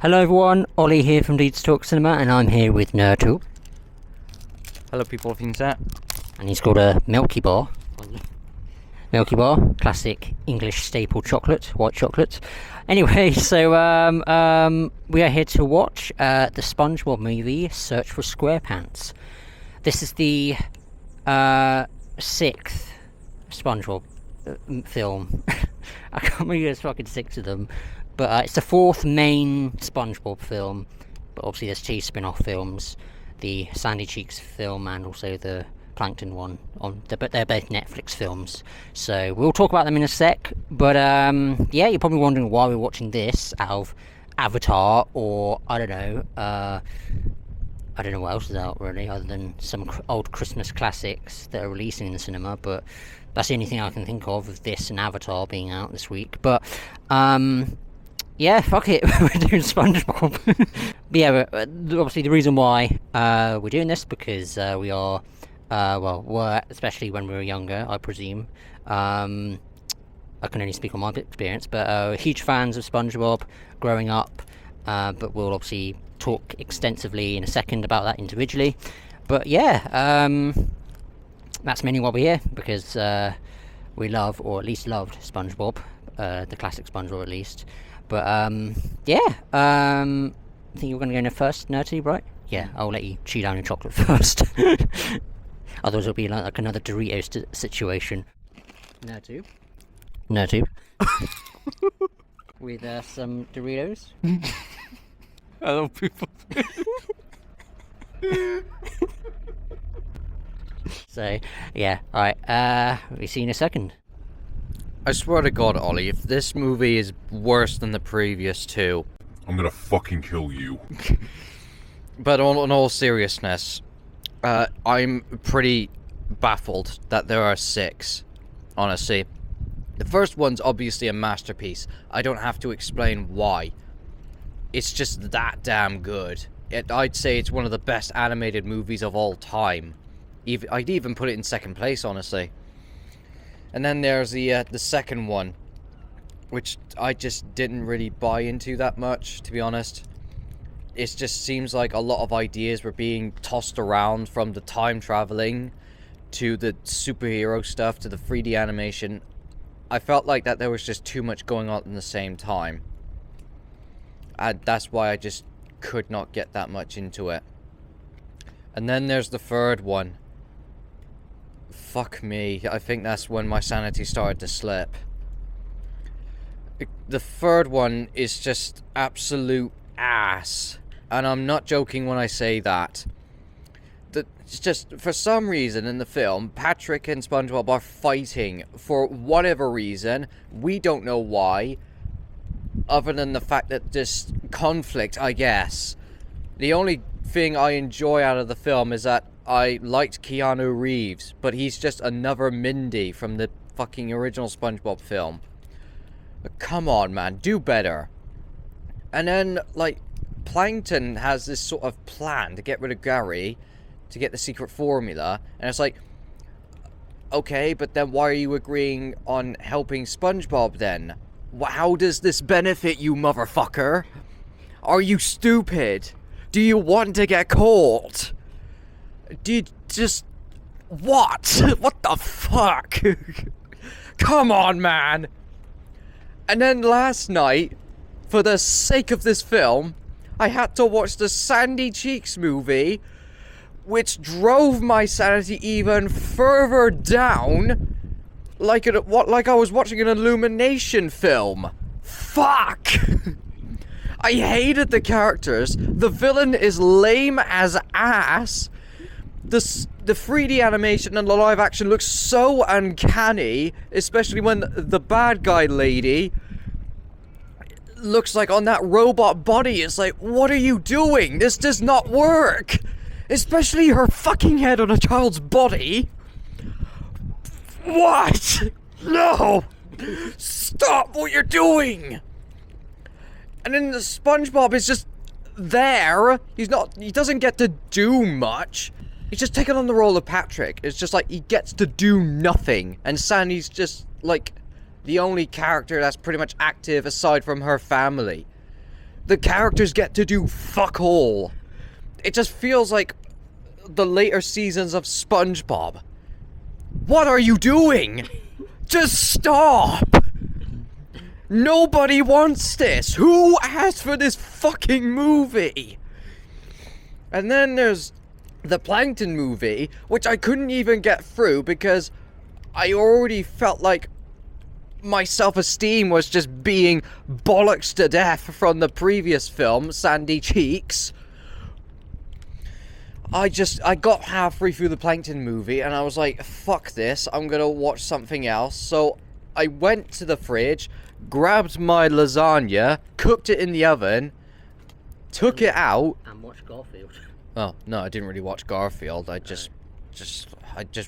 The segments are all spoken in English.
Hello everyone, Ollie here from 𝔬𝕜𝕚 and I'm here with ℕ𝕣𝕠. Hello people of the internet. And he's got a Milky Bar. Milky Bar, classic English staple chocolate, white chocolate. Anyway, so we are here to watch the SpongeBob movie, Search for SquarePants. This is the 6th SpongeBob film. I can't remember, there's fucking 6 of them. But it's the 4th main SpongeBob film. But obviously there's 2 spin-off films. The Sandy Cheeks film and also the Plankton one. But they're both Netflix films. So we'll talk about them in a sec. But yeah, you're probably wondering why we're watching this out of Avatar or, I don't know what else is out really, other than some old Christmas classics that are releasing in the cinema. But that's the only thing I can think of this and Avatar being out this week. But yeah, fuck it, we're doing SpongeBob. But yeah, obviously the reason why we're doing this, because we are, were, especially when we were younger, I presume. I can only speak on my experience, but huge fans of SpongeBob growing up. But we'll obviously talk extensively in a second about that individually. But yeah, that's mainly why we're here, because we love, or at least loved, SpongeBob. The classic SpongeBob at least. But yeah, I think you're going to go in first, ℕ𝕣𝕠, right? Yeah, I'll let you chew down your chocolate first. Otherwise it'll be like another Doritos situation. ℕ𝕣𝕠. With some Doritos. Hello people. So yeah, alright, we'll see you in a second. I swear to God, Ollie, if this movie is worse than the previous 2... I'm gonna fucking kill you. But in all seriousness, I'm pretty baffled that there are 6, honestly. The first one's obviously a masterpiece. I don't have to explain why. It's just that damn good. I'd say it's one of the best animated movies of all time. I'd even put it in second place, honestly. And then there's the second one, which I just didn't really buy into that much, to be honest. It just seems like a lot of ideas were being tossed around, from the time traveling to the superhero stuff to the 3D animation. I felt like that there was just too much going on at the same time. And that's why I just could not get that much into it. And then there's the third one. Fuck me, I think that's when my sanity started to slip. The third one is just absolute ass. And I'm not joking when I say that. It's just, for some reason in the film, Patrick and SpongeBob are fighting for whatever reason. We don't know why. Other than the fact that this conflict, I guess. The only thing I enjoy out of the film is that I liked Keanu Reeves, but he's just another Mindy from the fucking original SpongeBob film. But come on, man, do better. And then, like, Plankton has this sort of plan to get rid of Gary, to get the secret formula, and it's like, okay, but then why are you agreeing on helping SpongeBob then? How does this benefit you, motherfucker? Are you stupid? Do you want to get caught? Do you just... What? What the fuck? Come on, man! And then last night, for the sake of this film, I had to watch the Sandy Cheeks movie, which drove my sanity even further down, like I was watching an 𝕬𝕚 film. Fuck! I hated the characters. The villain is lame as ass. The 3D animation and the live action looks so uncanny, especially when the bad guy lady looks like on that robot body. It's like, what are you doing? This does not work. Especially her fucking head on a child's body. What? No! Stop what you're doing! And then the SpongeBob is just there. He doesn't get to do much. He's just taken on the role of Patrick. It's just like he gets to do nothing. And Sandy's just like the only character that's pretty much active aside from her family. the characters get to do fuck all. It just feels like the later seasons of SpongeBob. What are you doing? Just stop! Nobody wants this. Who asked for this fucking movie? And then there's the Plankton movie, which I couldn't even get through because I already felt like my self-esteem was just being bollocks to death from the previous film, Sandy Cheeks. I got halfway through the Plankton movie and I was like, fuck this, I'm gonna watch something else. So I went to the fridge, grabbed my lasagna, cooked it in the oven, took it out. And watched Garfield. Oh, no, I didn't really watch Garfield. I just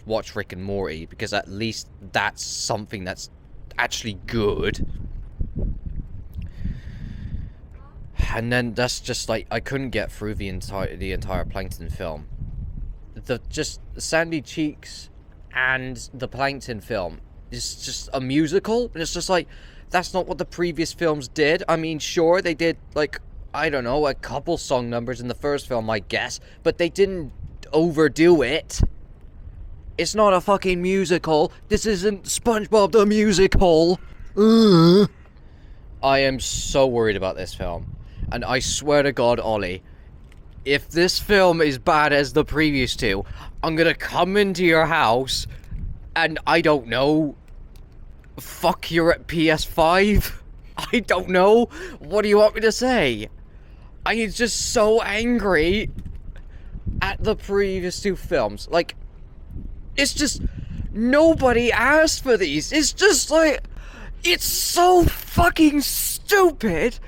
watched Rick and Morty because at least that's something that's actually good. And then that's just like I couldn't get through the entire Plankton film. The Sandy Cheeks and the Plankton film is just a musical, and it's just like that's not what the previous films did. I mean, sure, they did like, I don't know, a couple song numbers in the first film, I guess, but they didn't overdo it. It's not a fucking musical. This isn't SpongeBob the Musical. I am so worried about this film. And I swear to God, Ollie, if this film is bad as the previous two, I'm gonna come into your house and, I don't know, fuck you're at PS5? I don't know. What do you want me to say? I'm just so angry at the previous two films. Like, it's just, nobody asked for these. It's just like, it's so fucking stupid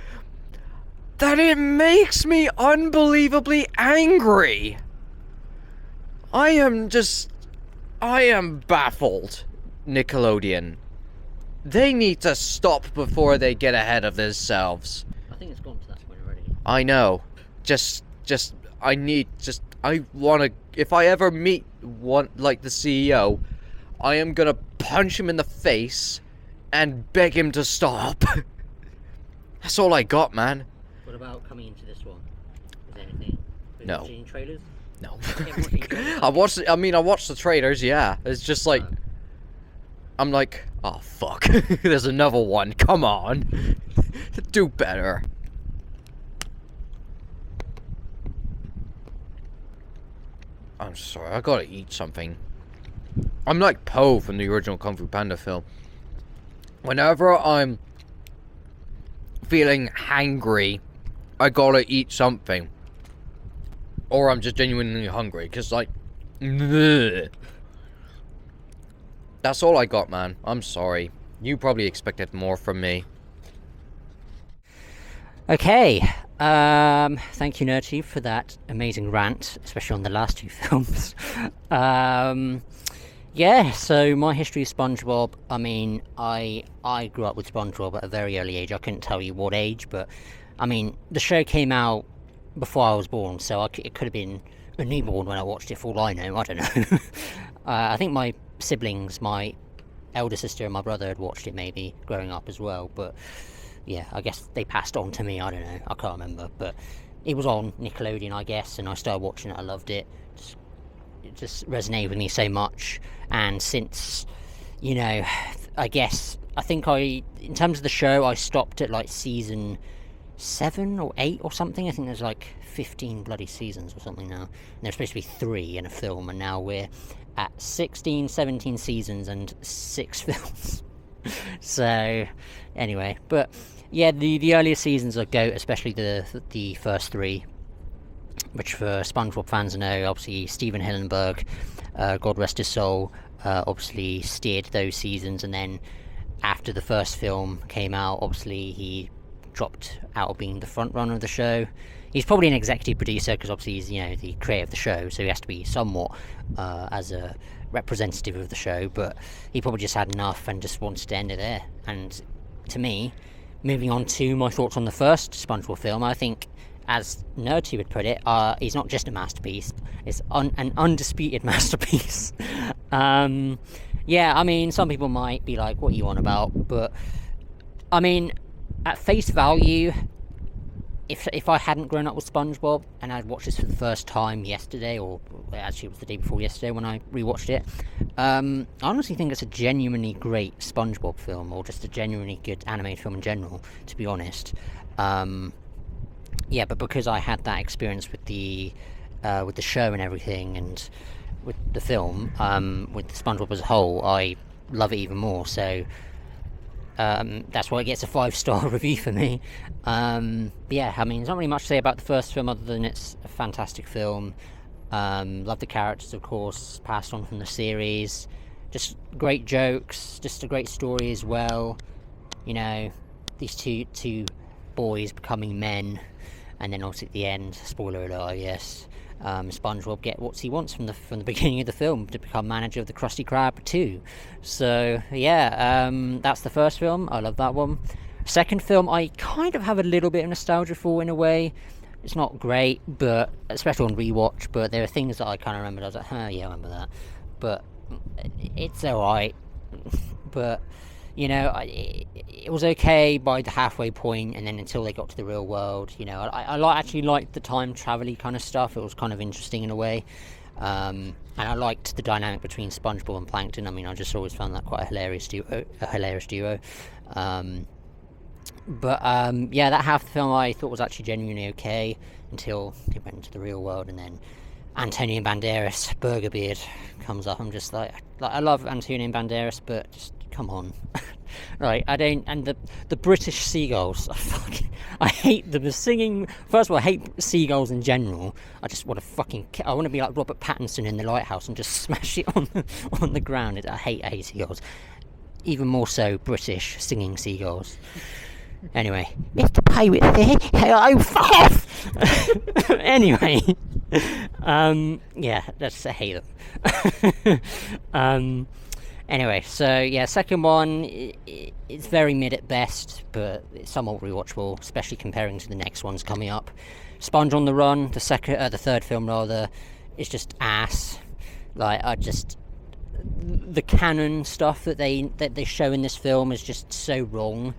that it makes me unbelievably angry. I am baffled, Nickelodeon. They need to stop before they get ahead of themselves. I think it's gone to that point already. I know. I wanna, if I ever meet one, like the CEO, I am gonna punch him in the face and beg him to stop. That's all I got, man. What about coming into this one? Is there anything? No. Watching trailers? No. I watched the trailers, yeah. It's just like, I'm like, oh fuck, there's another one, come on. Do better. I'm sorry, I gotta eat something. I'm like Po from the original Kung Fu Panda film. Whenever I'm feeling hangry, I gotta eat something. Or I'm just genuinely hungry, because like, bleh. That's all I got, man. I'm sorry. You probably expected more from me. Okay. Thank you, Nerdy, for that amazing rant, especially on the last two films. Yeah, so my history of SpongeBob, I mean, I grew up with SpongeBob at a very early age. I couldn't tell you what age, but, I mean, the show came out before I was born, so it could have been a newborn when I watched it, for all I know. I don't know. I think my siblings, my elder sister and my brother had watched it maybe growing up as well, but yeah, I guess they passed on to me. I don't know, I can't remember, but it was on Nickelodeon, I guess, and I started watching it. I loved it. It just resonated with me so much. And since, you know, I think in terms of the show, I stopped at like season 7 or 8 or something. I think there's like 15 bloody seasons or something now, and there's supposed to be 3 in a film, and now we're at 16, 17 seasons and 6 films. So anyway, but yeah, the earlier seasons are GOAT, especially the first 3, which for SpongeBob fans know, obviously Steven Hillenburg, God rest his soul, obviously steered those seasons, and then after the first film came out, obviously he dropped out of being the front runner of the show. He's probably an executive producer because obviously he's, you know, the creator of the show, so he has to be somewhat as a representative of the show, but he probably just had enough and just wanted to end it there. And to me, moving on to my thoughts on the first SpongeBob film, I think, as Nerdy would put it, he's not just a masterpiece, it's an undisputed masterpiece. Yeah, I mean, some people might be like, what are you on about? But, I mean, at face value, if I hadn't grown up with SpongeBob and I'd watched this for the first time yesterday, or actually it was the day before yesterday when I rewatched it, I honestly think it's a genuinely great SpongeBob film, or just a genuinely good animated film in general, to be honest. Yeah, but because I had that experience with the show and everything, and with the film, with SpongeBob as a whole, I love it even more. So that's why it gets a 5-star review for me. Yeah, I mean, there's not really much to say about the first film other than it's a fantastic film. Love the characters, of course, passed on from the series. Just great jokes, just a great story as well. You know, these two boys becoming men, and then obviously at the end, spoiler alert, I guess, SpongeBob get what he wants from the beginning of the film, to become manager of the Krusty Krab too. So yeah, that's the first film. I love that one. Second film, I kind of have a little bit of nostalgia for, in a way. It's not great, but especially on rewatch. But there are things that I kind of remembered. I was like, yeah, I remember that. But it's alright. But you know, it was okay by the halfway point, and then until they got to the real world, you know, I actually liked the time travel-y kind of stuff. It was kind of interesting in a way, and I liked the dynamic between SpongeBob and Plankton. I mean, I just always found that quite a hilarious duo. But yeah, that half the film I thought was actually genuinely okay until it went into the real world, and then Antonio Banderas, Burger Beard, comes up. I'm just like I love Antonio Banderas, but just come on. Right, I don't. And the British seagulls, I hate them. The singing, first of all, I hate seagulls in general. I just want to I want to be like Robert Pattinson in The Lighthouse and just smash it on the ground. I hate seagulls. Even more so British singing seagulls. Anyway, Mr. Pirate there, hello, fuck off! Anyway, yeah, that's I hate them. Anyway, so yeah, second one, it's very mid at best, but it's somewhat rewatchable, especially comparing to the next ones coming up. Sponge on the Run, the third film rather, is just ass. Like, the canon stuff that they show in this film is just so wrong.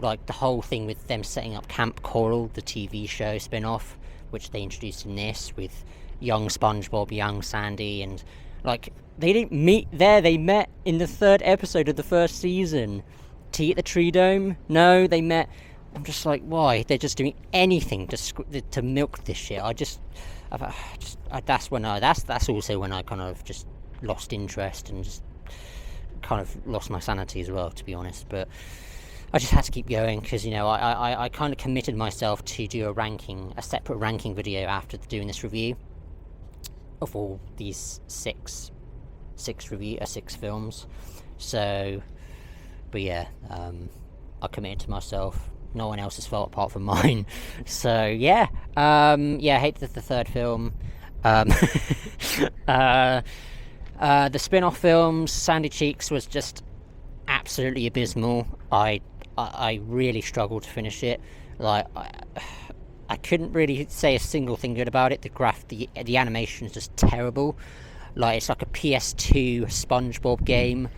Like the whole thing with them setting up Camp Coral, the TV show spin-off, which they introduced in this, with young SpongeBob, young Sandy, and like they didn't meet there. They met in the 3rd episode of the 1st season. Tea at the Tree Dome? No, they met. I'm just like, why? They're just doing anything to milk this shit. That's also when I kind of just lost interest and just kind of lost my sanity as well, to be honest. But I just had to keep going because, you know, I kind of committed myself to do a separate ranking video after doing this review of all these six films. So, but yeah, I committed to myself. No one else's fault apart from mine. So yeah, I hate the third film. The spin-off films, Sandy Cheeks was just absolutely abysmal. I really struggled to finish it. Like I couldn't really say a single thing good about it. The animation is just terrible. Like, it's like a PS2 SpongeBob game,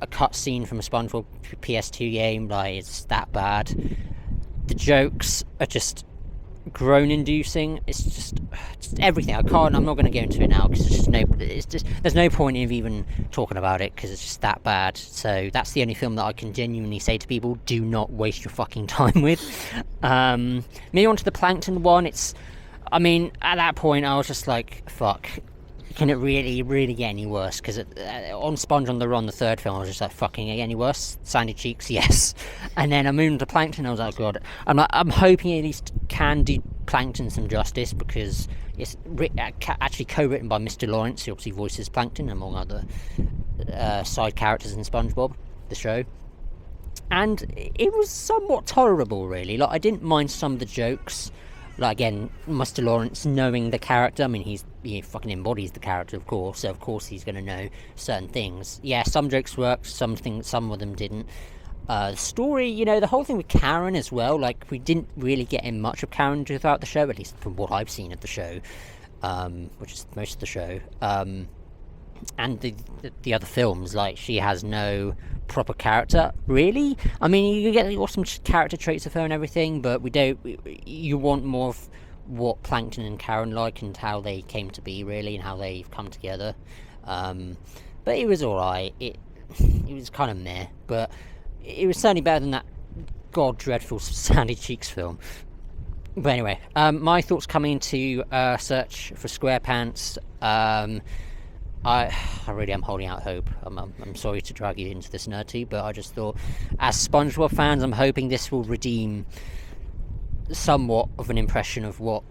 a cutscene from a SpongeBob PS2 game. Like, it's that bad. The jokes are just groan-inducing. It's just everything. I'm not going to go into it now because there's no point in even talking about it because it's just that bad. So that's the only film that I can genuinely say to people: do not waste your fucking time with. Moving on to the Plankton one, at that point I was just like, fuck. Can it really get any worse? Because on Sponge on the Run, the third film, I was just like, fucking any worse? Sandy Cheeks, yes. And then I moved to Plankton, I was like, God. I'm hoping at least can do Plankton some justice, because it's actually co-written by Mr. Lawrence, who obviously voices Plankton, among other side characters in SpongeBob, the show. And it was somewhat tolerable, really. Like, I didn't mind some of the jokes. Like, again, Mr. Lawrence knowing the character, he fucking embodies the character, of course, so of course he's going to know certain things. Yeah, some jokes worked, some of them didn't. The story, the whole thing with Karen as well, like, we didn't really get in much of Karen throughout the show, at least from what I've seen of the show, which is most of the show. the other films, like, she has no proper character, really. I mean, you get some character traits of her and everything, but you want more of what Plankton and Karen like, and how they came to be, really, and how they've come together. But it was alright. It was kind of meh, but it was certainly better than that god dreadful Sandy Cheeks film. But anyway, my thoughts coming into Search for Squarepants. I really am holding out hope. I'm sorry to drag you into this nerdy, but I just thought, as SpongeBob fans, I'm hoping this will redeem somewhat of an impression of what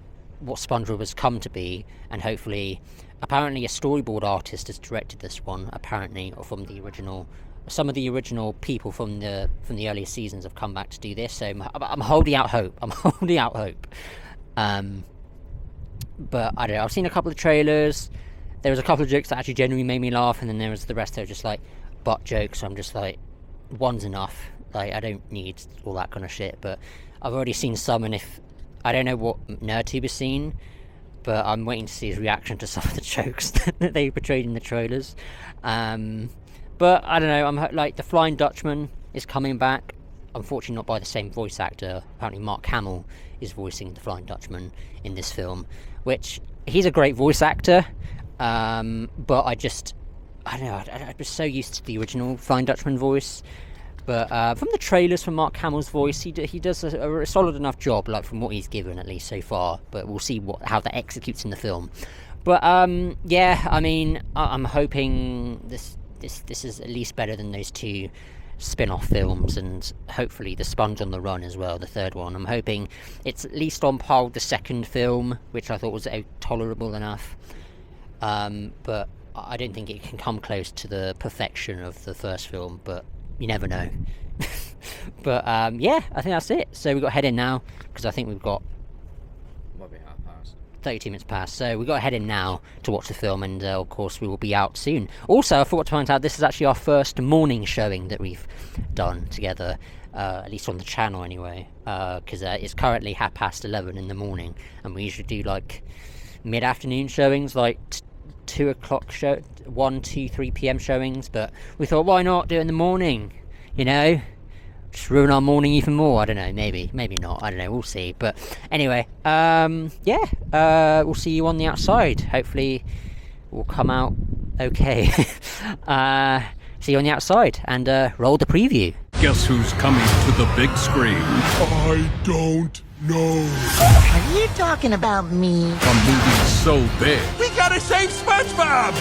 SpongeBob has come to be, and hopefully, apparently a storyboard artist has directed this one, apparently, or from the original. Some of the original people from the earlier seasons have come back to do this, so I'm holding out hope. But I don't know. I've seen a couple of trailers. There was a couple of jokes that actually genuinely made me laugh, and then there was the rest that were just like butt jokes. So I'm just like, one's enough. Like, I don't need all that kind of shit. But I've already seen some, and if I don't know what Nerdtube has seen, but I'm waiting to see his reaction to some of the jokes that they portrayed in the trailers. But I don't know. I'm like, the Flying Dutchman is coming back. Unfortunately, not by the same voice actor. Apparently, Mark Hamill is voicing the Flying Dutchman in this film, which he's a great voice actor. But I don't know, I was so used to the original Flying Dutchman voice, but from the trailers, from Mark Hamill's voice, he does a solid enough job, like, from what he's given, at least so far, but we'll see how that executes in the film. But yeah, I mean, I'm hoping this is at least better than those two spin-off films, and hopefully the Sponge on the Run as well, the third one. I'm hoping it's at least on par with the second film, which I thought was tolerable enough. But I don't think it can come close to the perfection of the first film, but you never know. But yeah, I think that's it. So we've got to head in now, because I think we've got 32 minutes past, so we've got to head in now to watch the film, and of course we will be out soon. Also, I forgot to point out, this is actually our first morning showing that we've done together, at least on the channel anyway, because it's currently 11:30 in the morning, and we usually do like mid-afternoon showings, like 2 o'clock 1, 2, 3 p.m. showings, but we thought, why not do it in the morning, you know, just ruin our morning even more. I don't know, maybe not, I don't know, we'll see. But anyway, yeah, we'll see you on the outside. Hopefully we'll come out okay. See you on the outside, and roll the preview. Guess who's coming to the big screen? I don't know. Are you talking about me? A movie so big, We gotta save SpongeBob!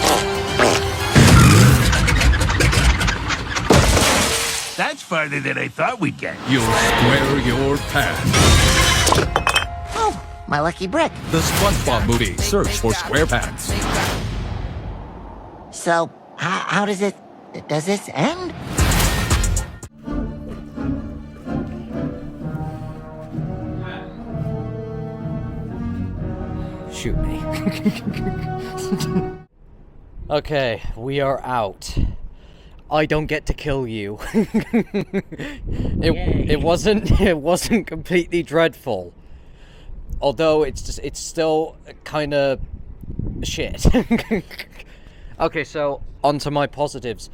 That's farther than I thought we'd get. you'll square your pants. Oh, my lucky brick. The SpongeBob movie, Search for Squarepants. So, how does this end? Shoot me. Okay, we are out. I don't get to kill you. It wasn't completely dreadful. Although it's still kind of shit. Okay, so on to my positives.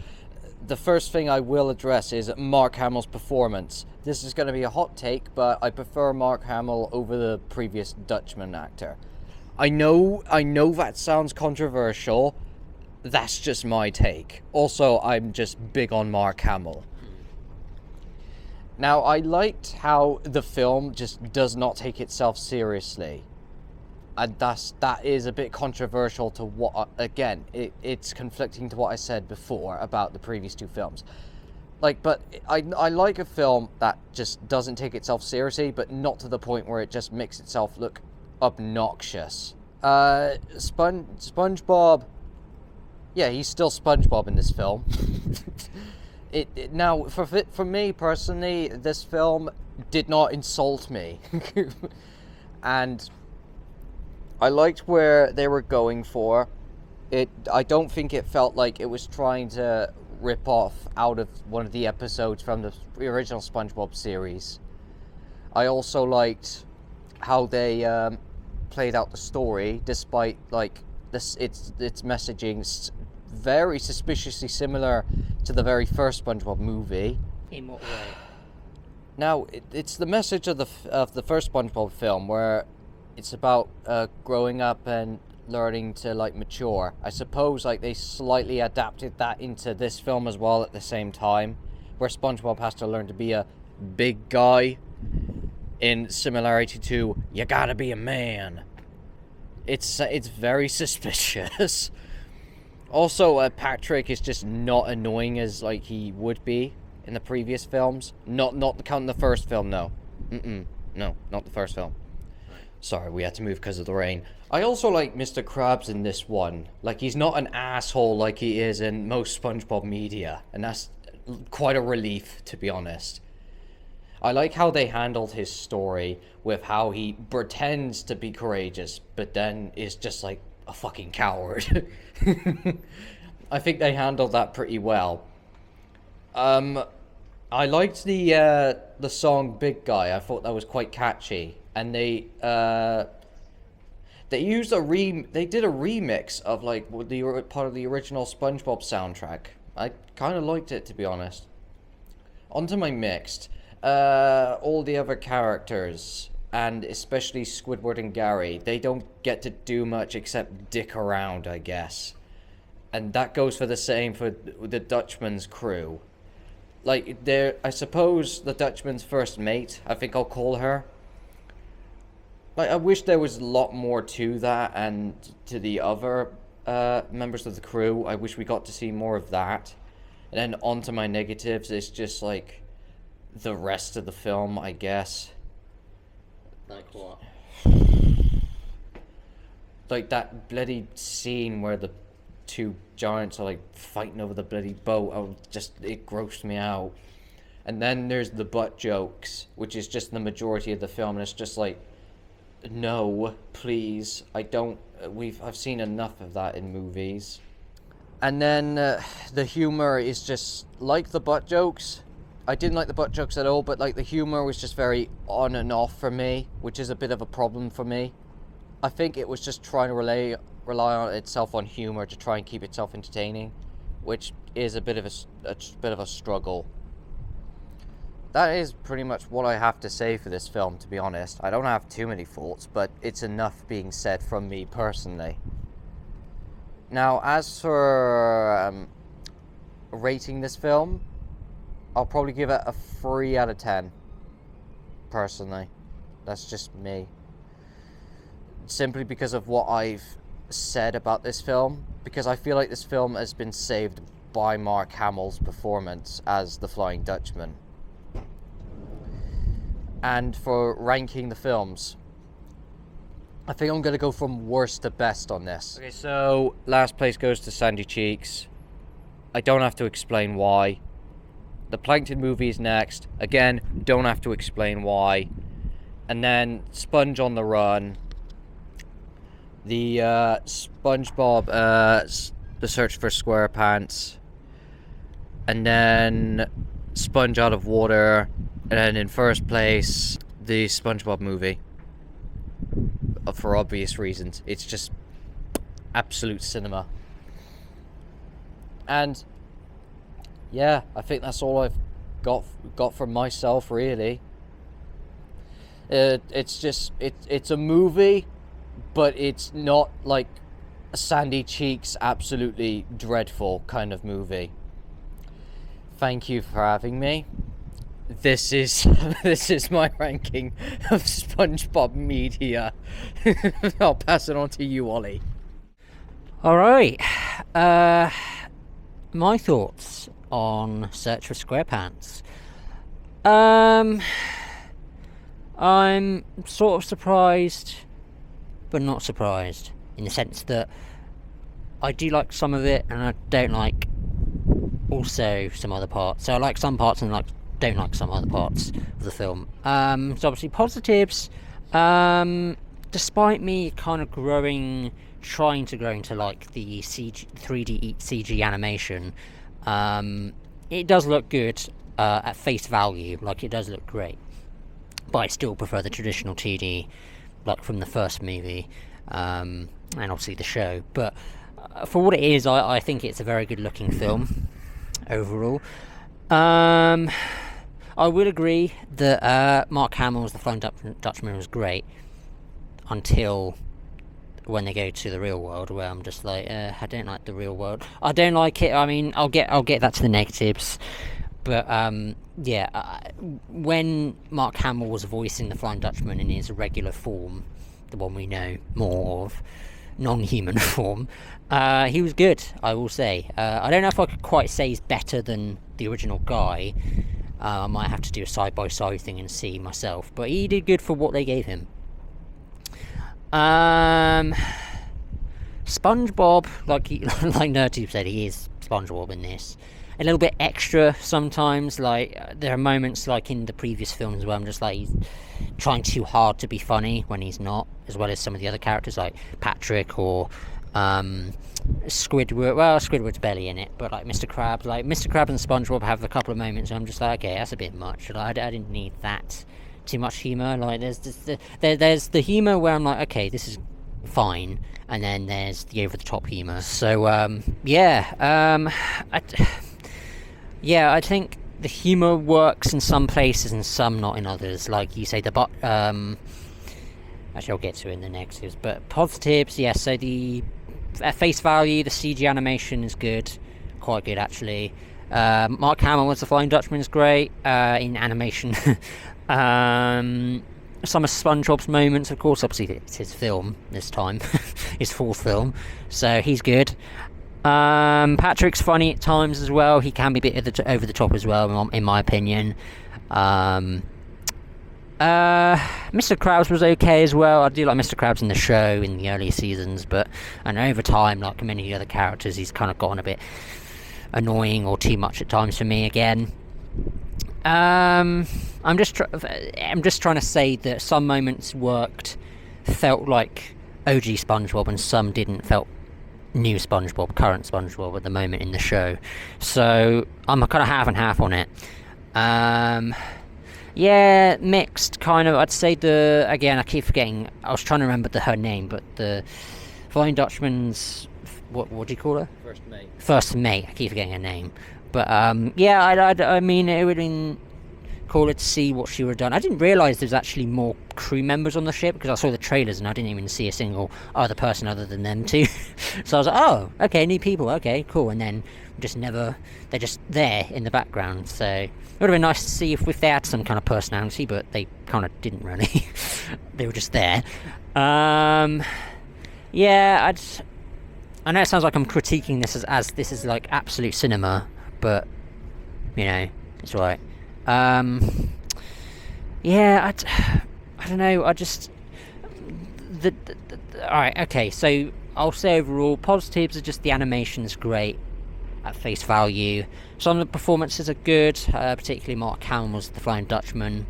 The first thing I will address is Mark Hamill's performance. This is going to be a hot take, but I prefer Mark Hamill over the previous Dutchman actor. I know that sounds controversial. That's just my take. Also, I'm just big on Mark Hamill. Now, I liked how the film just does not take itself seriously. And that is a bit controversial to what, again, it's conflicting to what I said before about the previous two films. Like, but I like a film that just doesn't take itself seriously, but not to the point where it just makes itself look obnoxious. SpongeBob, yeah, he's still SpongeBob in this film. Now, for me personally, this film did not insult me. And I liked where they were going for it. I don't think it felt like it was trying to rip off out of one of the episodes from the original SpongeBob series. I also liked how they played out the story, despite like its messaging very suspiciously similar to the very first SpongeBob movie. In what way? Now, it's the message of the first SpongeBob film, where it's about growing up and learning to like mature. I suppose like they slightly adapted that into this film as well at the same time, where SpongeBob has to learn to be a big guy in similarity to "You gotta be a man." It's very suspicious. Also, Patrick is just not annoying as like he would be in the previous films. Not counting the first film, no. No, not the first film. Sorry, we had to move because of the rain. I also like Mr. Krabs in this one. Like, he's not an asshole like he is in most SpongeBob media, and that's quite a relief, to be honest. I like how they handled his story with how he pretends to be courageous, but then is just like a fucking coward. I think they handled that pretty well. I liked the song "Big Guy." I thought that was quite catchy, and they used they did a remix of like the part of the original SpongeBob soundtrack. I kind of liked it, to be honest. Onto my mixed. All the other characters, and especially Squidward and Gary, they don't get to do much except dick around, I guess. And that goes for the same for the Dutchman's crew. Like, I suppose the Dutchman's first mate, I think I'll call her. Like, I wish there was a lot more to that, and to the other members of the crew. I wish we got to see more of that. And then onto my negatives, it's just like the rest of the film, I guess. Like what? Like that bloody scene where the two giants are like fighting over the bloody boat. It grossed me out. And then there's the butt jokes, which is just the majority of the film, and it's just like, no, please, I've seen enough of that in movies. And then the humor is just like the butt jokes. I didn't like the butt jokes at all, but like the humor was just very on and off for me, which is a bit of a problem for me. I think it was just trying to rely on itself on humor to try and keep itself entertaining, which is a bit of a struggle. That is pretty much what I have to say for this film, to be honest. I don't have too many faults, but it's enough being said from me personally. Now, as for rating this film, I'll probably give it a 3 out of 10. Personally. That's just me. Simply because of what I've said about this film. Because I feel like this film has been saved by Mark Hamill's performance as the Flying Dutchman. And for ranking the films, I think I'm going to go from worst to best on this. Okay, so last place goes to Sandy Cheeks. I don't have to explain why. The Plankton movie is next. Again, don't have to explain why. And then Sponge on the Run. The SpongeBob, The Search for SquarePants. And then Sponge Out of Water. And then in first place, the SpongeBob movie. For obvious reasons. It's just absolute cinema. And yeah, I think that's all I've got from myself, really. It's a movie, but it's not like a Sandy Cheeks absolutely dreadful kind of movie. Thank you for having me. This is my ranking of SpongeBob media. I'll pass it on to you, Ollie. Alright. My thoughts on Search for SquarePants. I'm sort of surprised, but not surprised, in the sense that I do like some of it, and I don't like also some other parts. So I like some parts and don't like some other parts of the film. So obviously positives, despite me kind of trying to grow into like the 3D CG animation, it does look good at face value, like it does look great, but I still prefer the traditional 2D like from the first movie, and obviously the show. But for what it is, I think it's a very good looking film overall. I will agree that Mark Hamill's The Flying Dutchman was great until when they go to the real world, where I'm just like, I don't like the real world. I don't like it. I mean, I'll get that to the negatives, but when Mark Hamill was voicing the Flying Dutchman in his regular form, the one we know more of, non-human form, he was good, I will say. I don't know if I could quite say he's better than the original guy. I might have to do a side-by-side thing and see myself, but he did good for what they gave him. SpongeBob, like Nerdtube said, he is SpongeBob in this. A little bit extra sometimes, like there are moments like in the previous films where I'm just like, he's trying too hard to be funny when he's not, as well as some of the other characters like Patrick or Squidward. Well, Squidward's barely in it, but like Mr. Krabs, and SpongeBob have a couple of moments where I'm just like, okay, that's a bit much. Like, I didn't need that too much humour. Like there's the humour where I'm like, okay, this is fine, and then there's the over the top humour. So I think the humour works in some places and some not in others. Like you say, actually I'll get to it in the negatives, but positives, yes. So at face value, the CG animation is good, quite good actually. Mark Hamill as the Flying Dutchman is great in animation. Some of SpongeBob's moments, of course, obviously it's his film this time, his fourth film, so he's good. Patrick's funny at times as well. He can be a bit over the top as well, in my opinion. Mr. Krabs was okay as well. I do like Mr. Krabs in the show in the earlier seasons, but and over time, like many of the other characters, he's kind of gotten a bit annoying or too much at times for me again. I'm just trying to say that some moments felt like OG SpongeBob, and some didn't, felt new SpongeBob, current SpongeBob at the moment in the show. So I'm kind of half and half on it. Mixed kind of. I'd say I keep forgetting. I was trying to remember her name, but the Flying Dutchman's what do you call her? First mate. I keep forgetting her name. But I mean, it would have been cooler to see what she would have done. I didn't realise there's actually more crew members on the ship, because I saw the trailers and I didn't even see a single other person other than them two. So I was like, oh, okay, new people, okay, cool. And then they're just there in the background. So it would have been nice to see if they had some kind of personality, but they kind of didn't really. They were just there. I know it sounds like I'm critiquing this as this is like absolute cinema, but you know, it's alright. I don't know. Alright, okay. So I'll say overall, positives are just the animation's great at face value. Some of the performances are good, particularly Mark Hamill's The Flying Dutchman.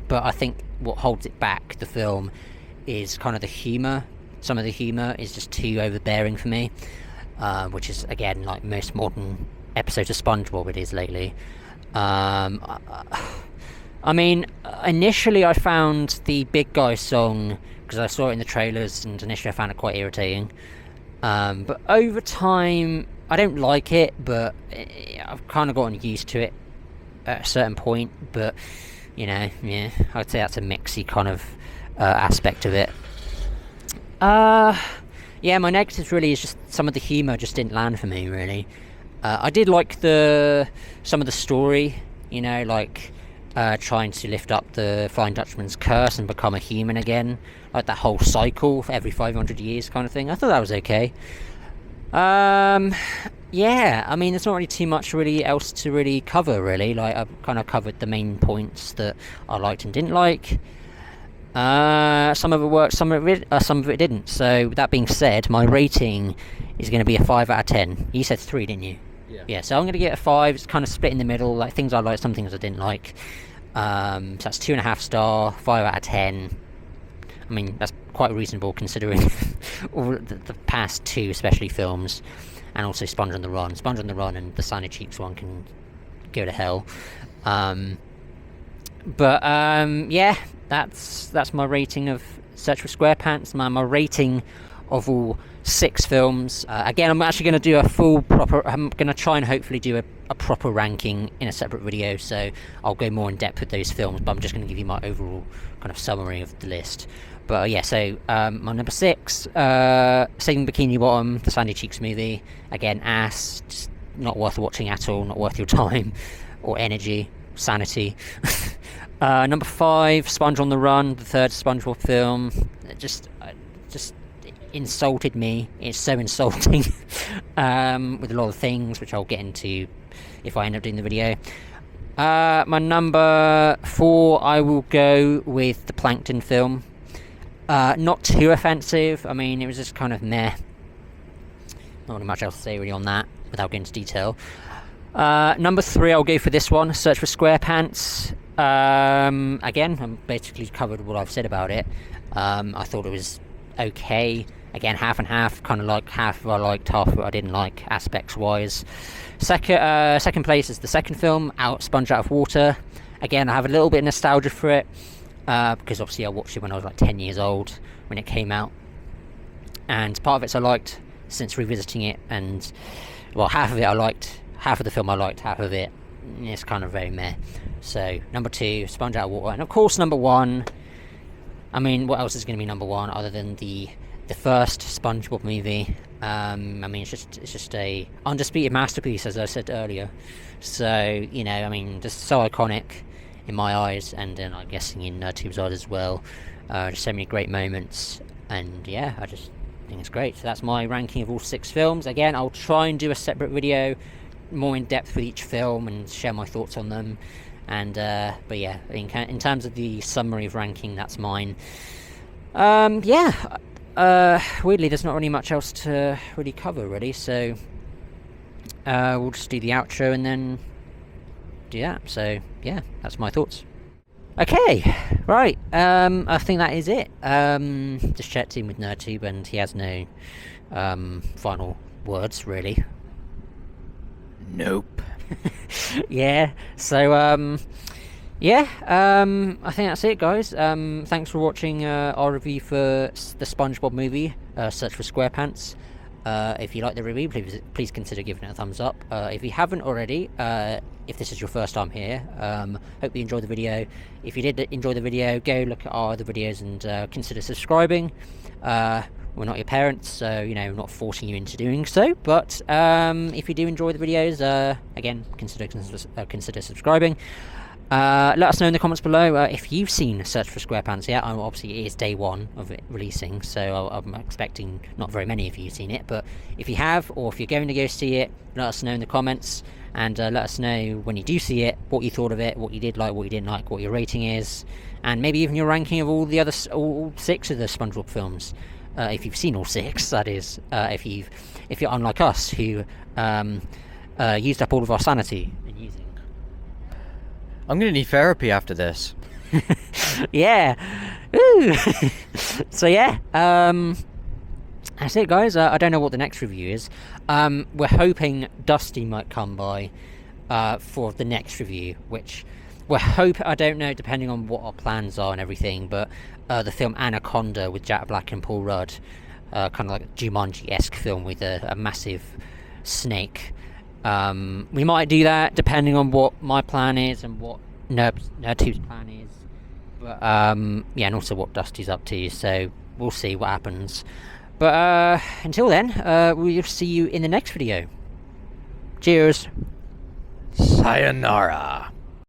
But I think what holds it back, the film, is kind of the humour. Some of the humour is just too overbearing for me, which is again like most modern episodes of SpongeBob it is lately. I mean, initially I found the Big Guy song, because I saw it in the trailers, and initially I found it quite irritating. But over time, I don't like it, but I've kind of gotten used to it at a certain point. But, you know, yeah, I'd say that's a mixy kind of aspect of it. My negatives really is just some of the humour just didn't land for me, really. I did like some of the story, you know, like trying to lift up the Flying Dutchman's curse and become a human again, like that whole cycle for every 500 years kind of thing. I thought that was okay. I mean, there's not really too much really else to really cover, really. Like, I've kind of covered the main points that I liked and didn't like. Some of it worked, some of it didn't. So with that being said, my rating is going to be a 5 out of 10. You said 3, didn't you? Yeah, so I'm going to get a 5. It's kind of split in the middle, like things I liked, some things I didn't like. So that's 2.5 star, 5 out of 10. I mean, that's quite reasonable considering all the past 2, especially films, and also Sponge on the Run. Sponge on the Run and the Sign of Cheeks one can go to hell. That's my rating of Search for SquarePants. My rating of all 6 films. Again, I'm actually going to do a full proper, I'm going to try and hopefully do a proper ranking in a separate video, so I'll go more in depth with those films, but I'm just going to give you my overall kind of summary of the list. But yeah, so my number 6, Saving Bikini Bottom, the Sandy Cheeks movie. Again, ass, just not worth watching at all, not worth your time or energy, sanity. Number 5, Sponge on the Run, the 3rd SpongeBob film. It just insulted me. It's so insulting, with a lot of things which I'll get into if I end up doing the video. My number 4, I will go with the Plankton film. Not too offensive. I mean, it was just kind of meh. Not really much else to say really on that without going into detail. Number 3, I'll go for this one, Search for SquarePants. Again, I'm basically covered what I've said about it. I thought it was okay. Again, half and half. Kind of like half of I liked, half of I didn't like, aspects wise. Second place is the second film, Sponge Out of Water. Again, I have a little bit of nostalgia for it. Because obviously I watched it when I was like 10 years old when it came out, and part of it I liked since revisiting it, and well, half of it I liked, half of the film I liked, half of it it's kind of very meh. So number 2, Sponge Out of Water, and of course number 1. I mean, what else is going to be number 1 other than the first SpongeBob movie? I mean, it's just a undisputed masterpiece, as I said earlier. So you know, I mean, just so iconic in my eyes, and then I'm guessing in Tube's eyes as well. Just so many great moments, and yeah, I just think it's great. So that's my ranking of all 6 films. Again, I'll try and do a separate video more in depth with each film and share my thoughts on them. And but yeah, in terms of the summary of ranking, that's mine. Yeah, weirdly there's not really much else to really cover really, so we'll just do the outro and then do that. So yeah, that's my thoughts. Okay, right, I think that is it. Just checked in with NerdTube and he has no final words really. Nope. Yeah, so yeah, I think that's it, guys. Thanks for watching our review for the SpongeBob movie, Search for SquarePants. If you like the review, please consider giving it a thumbs up. If you haven't already, if this is your first time here, hope you enjoyed the video. If you did enjoy the video, go look at our other videos and consider subscribing. We're not your parents, so you know, we're not forcing you into doing so. But if you do enjoy the videos, again, consider subscribing. Let us know in the comments below if you've seen Search for SquarePants yet. Obviously, it is day 1 of it releasing, so I'm expecting not very many of you have seen it. But if you have, or if you're going to go see it, let us know in the comments, and let us know when you do see it, what you thought of it, what you did like, what you didn't like, what your rating is, and maybe even your ranking of all 6 of the SpongeBob films. If you've seen all 6, that is. If you're unlike us, who used up all of our sanity in using. I'm gonna need therapy after this. Yeah. Ooh. So yeah, that's it, guys. I don't know what the next review is. We're hoping Dusty might come by for the next review, which I don't know, depending on what our plans are and everything, but the film Anaconda with Jack Black and Paul Rudd, kind of like a Jumanji-esque film with a massive snake. We might do that depending on what my plan is and what NerdTube's plan is, but yeah, and also what Dusty's up to, so we'll see what happens. But until then, we'll see you in the next video. Cheers. Sayonara.